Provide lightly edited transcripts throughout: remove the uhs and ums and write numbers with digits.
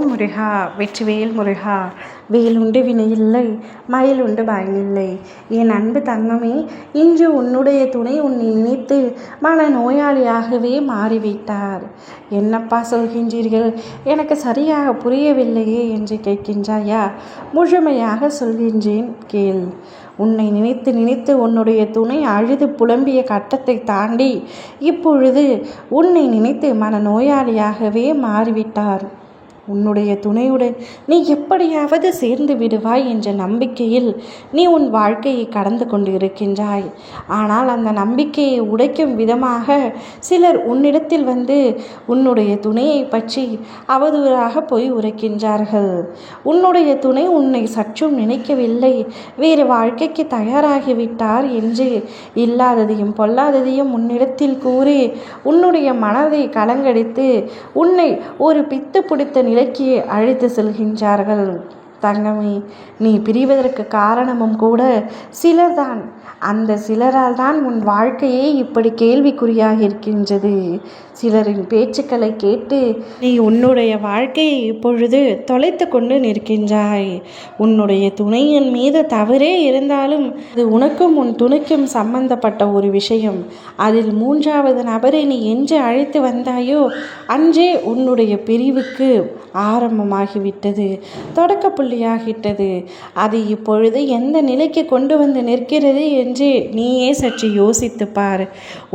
ஓம் முருகா வெற்றிவேல் முருகா. வேலுண்டு வினையில்லை, மயிலுண்டு பயனில்லை. என் அன்பு தங்கமே, இன்று உன்னுடைய துணை உன்னை நினைத்து மன நோயாளியாகவே மாறிவிட்டார். என்னப்பா சொல்கின்றீர்கள், எனக்கு சரியாக புரியவில்லையே என்று கேட்கின்றாயா? முழுமையாக சொல்கின்றேன் கேள். உன்னை நினைத்து நினைத்து உன்னுடைய துணை அழுது புலம்பிய கட்டத்தை தாண்டி இப்பொழுது உன்னை நினைத்து மன நோயாளியாகவே மாறிவிட்டார். உன்னுடைய துணையுடன் நீ எப்படியாவது சேர்ந்து விடுவாய் என்ற நம்பிக்கையில் நீ உன் வாழ்க்கையை கடந்து கொண்டு இருக்கின்றாய். ஆனால் அந்த நம்பிக்கையை உடைக்கும் விதமாக சிலர் உன்னிடத்தில் வந்து உன்னுடைய துணையை பற்றி அவதூறாக போய் உரைக்கின்றார்கள். உன்னுடைய துணை உன்னை சற்றும் நினைக்கவில்லை, வேறு வாழ்க்கைக்கு தயாராகிவிட்டார் என்று இல்லாததையும் பொல்லாததையும் உன்னிடத்தில் கூறி உன்னுடைய மனதை கலங்கடித்து உன்னை ஒரு பித்து பிடித்த நிலைக்கு அழைத்து செல்கின்றார்கள். தங்கமே, நீ பிரிவதற்கு காரணமும் கூட சிலர்தான். அந்த சிலரால் தான் உன் வாழ்க்கையே இப்படி கேள்விக்குறியாக இருக்கின்றது. சிலரின் பேச்சுக்களை கேட்டு நீ உன்னுடைய வாழ்க்கையை இப்பொழுது தொலைத்து கொண்டு நிற்கின்றாய். உன்னுடைய துணையின் மீது தவறே இருந்தாலும் அது உனக்கும் உன் துணைக்கும் சம்பந்தப்பட்ட ஒரு விஷயம். அதில் மூன்றாவது நபரை நீ என்று அழைத்து வந்தாயோ அன்றே உன்னுடைய பிரிவுக்கு ஆரம்பமாகிவிட்டது, தொடக்க புள்ளியாகிவிட்டது. அது இப்பொழுது எந்த நிலைக்கு கொண்டு வந்து நிற்கிறது என்று நீயே சற்று யோசித்து பார்.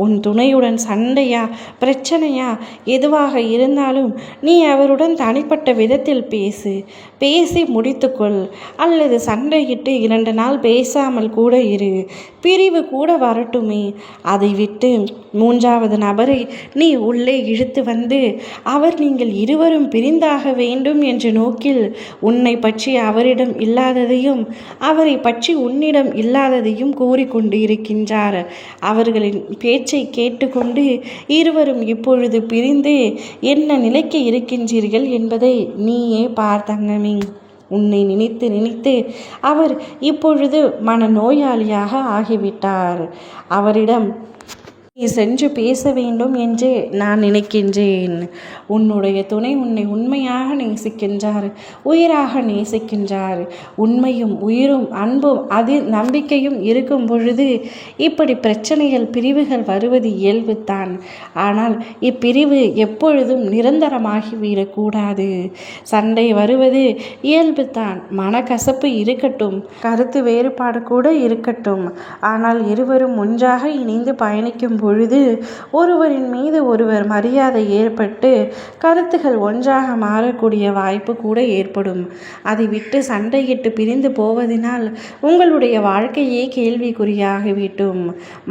உன் துணையுடன் சண்டையா பிரச்சனையா எதுவாக இருந்தாலும் நீ அவருடன் தனிப்பட்ட விதத்தில் பேசி முடித்துக்கொள். அல்லது சண்டையிட்டு 2 நாள் பேசாமல் கூட இரு, பிரிவு கூட வரட்டுமே. அதை விட்டு மூன்றாவது நபரை நீ உள்ளே இழுத்து வந்து அவர் நீங்கள் இருவரும் பிரிந்தாக வேண்டும் என்ற நோக்கில் உன்னை பற்றி அவரிடம் இல்லாததையும் அவரை பற்றி உன்னிடம் இல்லாததையும் கூறிக்கொண்டு இருக்கின்றார். அவர்களின் பேச்சை கேட்டுக்கொண்டு இருவரும் இப்பொழுது பிரிந்து என்ன நிலைக்கு இருக்கின்றீர்கள் என்பதை நீயே பார்த்தங்கமே. உன்னை நினைத்து நினைத்து அவர் இப்பொழுது மனநோயாளியாக ஆகிவிட்டார். அவரிடம் நீ சென்று பேச வேண்டும் என்று நான் நினைக்கின்றேன். உன்னுடைய துணை உன்னை உண்மையாக நேசிக்கின்றார், உயிராக நேசிக்கின்றார். உண்மையும் உயிரும் அன்பும் நம்பிக்கையும் இருக்கும் பொழுது இப்படி பிரச்சனைகள் பிரிவுகள் வருவது இயல்புத்தான். ஆனால் இப்பிரிவு எப்பொழுதும் நிரந்தரமாகிவிடக்கூடாது. சண்டை வருவது இயல்புத்தான். மனக்கசப்பு இருக்கட்டும், கருத்து வேறுபாடு கூட இருக்கட்டும். ஆனால் இருவரும் ஒன்றாக இணைந்து பயணிக்கும் பொழுது ஒருவரின் மீது ஒருவர் மரியாதை ஏற்பட்டு கருத்துகள் ஒன்றாக மாறக்கூடிய வாய்ப்பு கூட ஏற்படும். அதை விட்டு சண்டையிட்டு பிரிந்து போவதனால் உங்களுடைய வாழ்க்கையே கேள்விக்குறியாகிவிடும்.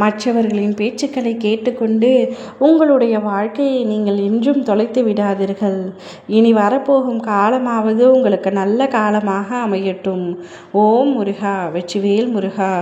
மற்றவர்களின் பேச்சுக்களை கேட்டுக்கொண்டு உங்களுடைய வாழ்க்கையை நீங்கள் என்றும் தொலைத்து விடாதீர்கள். இனி வரப்போகும் காலமாவது உங்களுக்கு நல்ல காலமாக அமையட்டும். ஓம் முருகா வெற்றிவேல் முருகா.